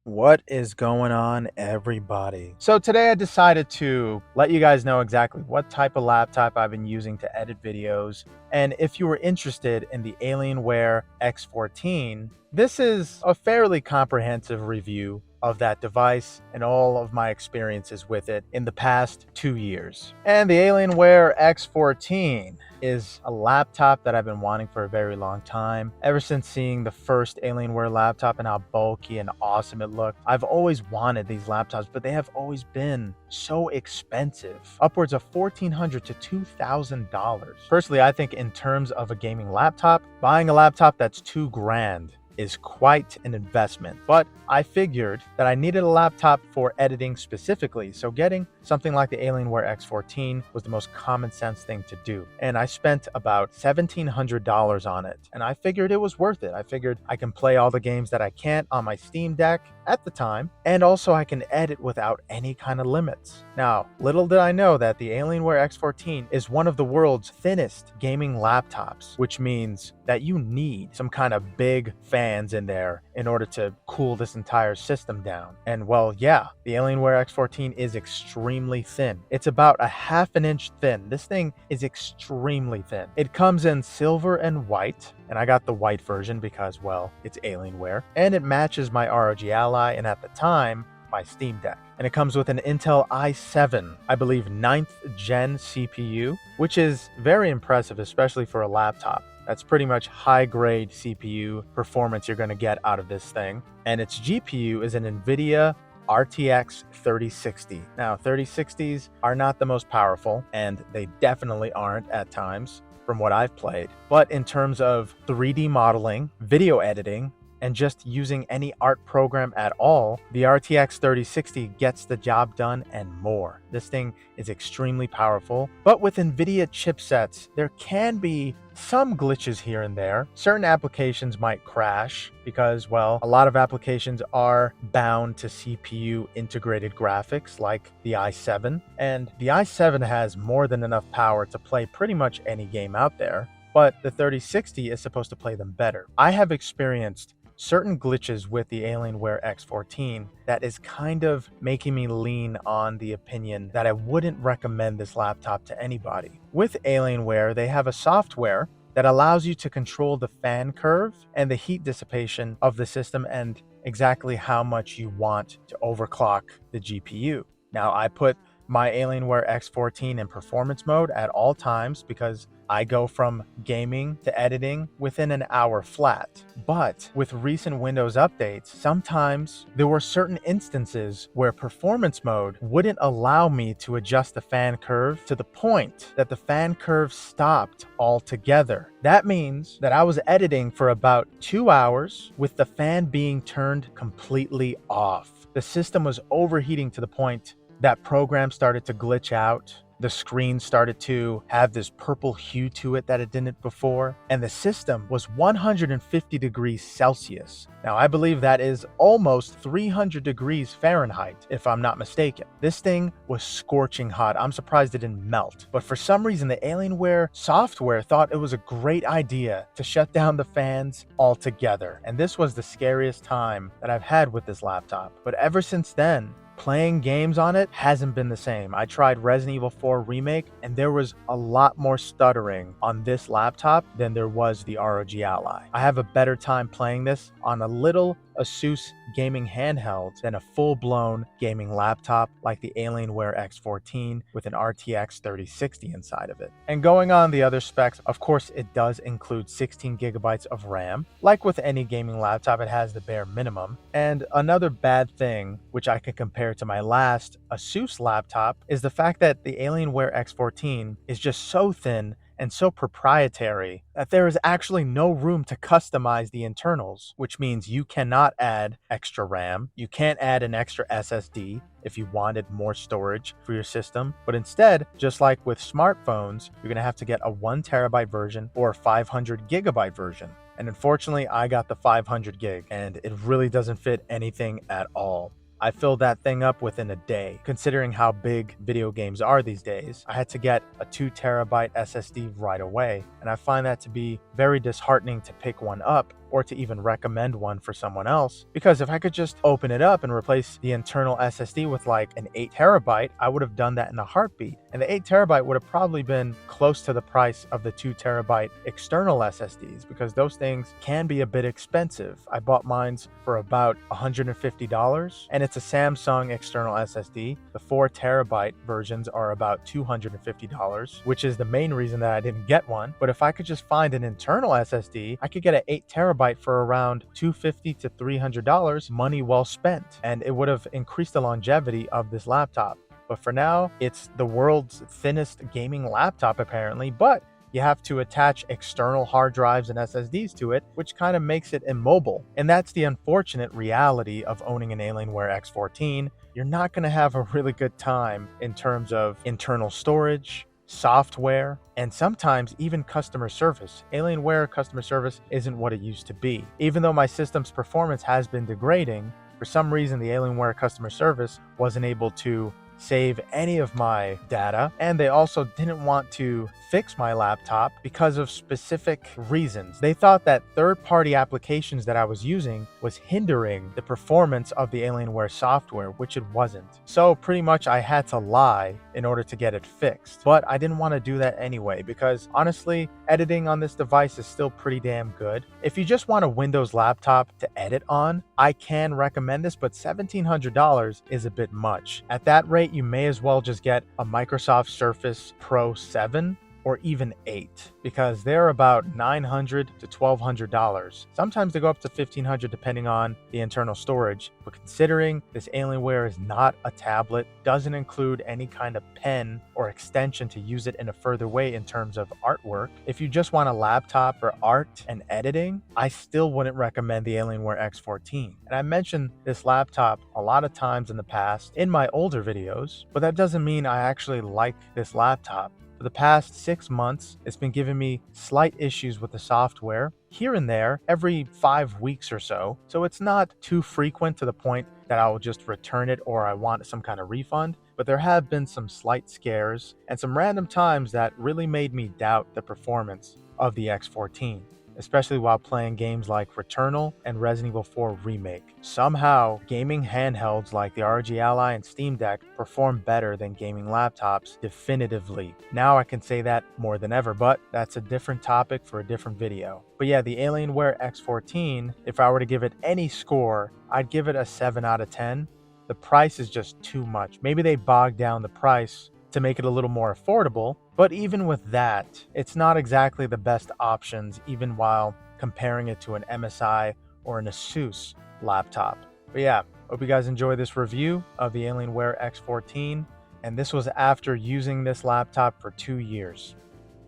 What is going on, everybody? So today I decided to let you guys know exactly what type of laptop I've been using to edit videos. And if you were interested in the Alienware X14, this is a fairly comprehensive review of that device and all of my experiences with it in the past 2 years. And the Alienware X14 is a laptop that I've been wanting for a very long time. Ever since seeing the first Alienware laptop and how bulky and awesome it looked, I've always wanted these laptops, but they have always been so expensive, upwards of $1,400 to $2,000. Personally, I think in terms of a gaming laptop, buying a laptop that's $2,000 is quite an investment, but I figured that I needed a laptop for editing specifically, so getting something like the Alienware X14 was the most common sense thing to do. And I spent about $1,700 on it, and I figured it was worth it. I figured I can play all the games that I can't on my Steam Deck at the time, and also I can edit without any kind of limits. Now, little did I know that the Alienware X14 is one of the world's thinnest gaming laptops, which means that you need some kind of big fans in there in order to cool this entire system down. And well, yeah, the Alienware X14 is extremely thin. It's about a half an inch thin. This thing is extremely thin. It comes in silver and white, and I got the white version because, well, it's Alienware, and it matches my ROG Ally and at the time, my Steam Deck. And it comes with an Intel i7, I believe 9th gen CPU, which is very impressive, especially for a laptop. That's pretty much high-grade CPU performance you're going to get out of this thing. And its GPU is an NVIDIA RTX 3060. Now, 3060s are not the most powerful, and they definitely aren't at times from what I've played. But in terms of 3D modeling, video editing, and just using any art program at all, the RTX 3060 gets the job done and more. This thing is extremely powerful, but with NVIDIA chipsets, there can be some glitches here and there. Certain applications might crash because, well, a lot of applications are bound to CPU integrated graphics like the i7, and the i7 has more than enough power to play pretty much any game out there, but the 3060 is supposed to play them better. I have experienced certain glitches with the Alienware X14 that is kind of making me lean on the opinion that I wouldn't recommend this laptop to anybody. With Alienware, they have a software that allows you to control the fan curve and the heat dissipation of the system and exactly how much you want to overclock the GPU. Now, I put my Alienware X14 in performance mode at all times because I go from gaming to editing within an hour flat. But with recent Windows updates, sometimes there were certain instances where performance mode wouldn't allow me to adjust the fan curve to the point that the fan curve stopped altogether. That means that I was editing for about 2 hours with the fan being turned completely off. The system was overheating to the point that program started to glitch out. The screen started to have this purple hue to it that it didn't before, and the system was 150 degrees Celsius. Now, I believe that is almost 300 degrees Fahrenheit, if I'm not mistaken. This thing was scorching hot. I'm surprised it didn't melt. But for some reason, the Alienware software thought it was a great idea to shut down the fans altogether. And this was the scariest time that I've had with this laptop. But ever since then, playing games on it hasn't been the same. I tried Resident Evil 4 Remake, and there was a lot more stuttering on this laptop than there was the ROG Ally. I have a better time playing this on a little Asus gaming handheld than a full-blown gaming laptop like the Alienware X14 with an RTX 3060 inside of it. And going on the other specs, of course, it does include 16 gigabytes of RAM. Like with any gaming laptop, it has the bare minimum. And another bad thing, which I can compare to my last Asus laptop, is the fact that the Alienware X14 is just so thin and so proprietary that there is actually no room to customize the internals, which means you cannot add extra RAM, you can't add an extra SSD if you wanted more storage for your system, but instead, just like with smartphones, you're gonna have to get a 1 TB version or a 500 GB version. And unfortunately, I got the 500 gig, and it really doesn't fit anything at all. I filled that thing up within a day. Considering how big video games are these days, I had to get a 2 TB SSD right away, and I find that to be very disheartening to pick one up or to even recommend one for someone else, because if I could just open it up and replace the internal SSD with like an 8 terabyte, I would have done that in a heartbeat. And the 8 terabyte would have probably been close to the price of the 2 terabyte external SSDs, because those things can be a bit expensive. I bought mine for about $150, and it's a Samsung external SSD. The 4 terabyte versions are about $250, which is the main reason that I didn't get one. But if I could just find an internal SSD, I could get an 8 terabyte for around $250 to $300, money well spent, and it would have increased the longevity of this laptop. But for now, it's the world's thinnest gaming laptop apparently, but you have to attach external hard drives and SSDs to it, which kind of makes it immobile. And that's the unfortunate reality of owning an Alienware X14. You're not going to have a really good time in terms of internal storage, software, and sometimes even customer service. Alienware customer service isn't what it used to be. Even though my system's performance has been degrading, for some reason the Alienware customer service wasn't able to save any of my data, and they also didn't want to fix my laptop because of specific reasons. They thought that third-party applications that I was using was hindering the performance of the Alienware software, which it wasn't. So pretty much I had to lie in order to get it fixed. But I didn't want to do that anyway, because honestly, editing on this device is still pretty damn good. If you just want a Windows laptop to edit on, I can recommend this, but $1,700 is a bit much. At that rate, you may as well just get a Microsoft Surface Pro 7 or even 8, because they're about $900 to $1,200. Sometimes they go up to $1,500 depending on the internal storage. But considering this Alienware is not a tablet, doesn't include any kind of pen or extension to use it in a further way in terms of artwork, if you just want a laptop for art and editing, I still wouldn't recommend the Alienware X14. And I mentioned this laptop a lot of times in the past in my older videos, but that doesn't mean I actually like this laptop. For the past 6 months, it's been giving me slight issues with the software, here and there, every 5 weeks or so. So it's not too frequent to the point that I will just return it or I want some kind of refund. But there have been some slight scares and some random times that really made me doubt the performance of the X14. Especially while playing games like Returnal and Resident Evil 4 Remake. Somehow, gaming handhelds like the ROG Ally and Steam Deck perform better than gaming laptops, definitively. Now I can say that more than ever, but that's a different topic for a different video. But yeah, the Alienware X14, if I were to give it any score, I'd give it a 7 out of 10. The price is just too much. Maybe they bogged down the price to make it a little more affordable, but even with that, it's not exactly the best options, even while comparing it to an MSI or an Asus laptop. But yeah, hope you guys enjoy this review of the Alienware X14, and this was after using this laptop for 2 years.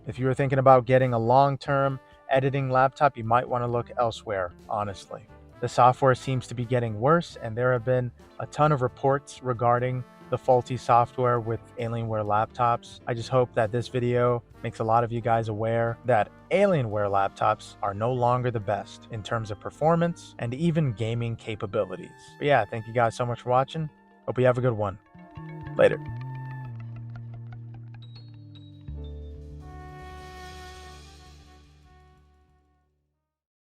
If you were thinking about getting a long-term editing laptop, you might want to look elsewhere, honestly. The software seems to be getting worse, and there have been a ton of reports regarding the faulty software with Alienware laptops. I just hope that this video makes a lot of you guys aware that Alienware laptops are no longer the best in terms of performance and even gaming capabilities. But yeah, thank you guys so much for watching. Hope you have a good one. Later.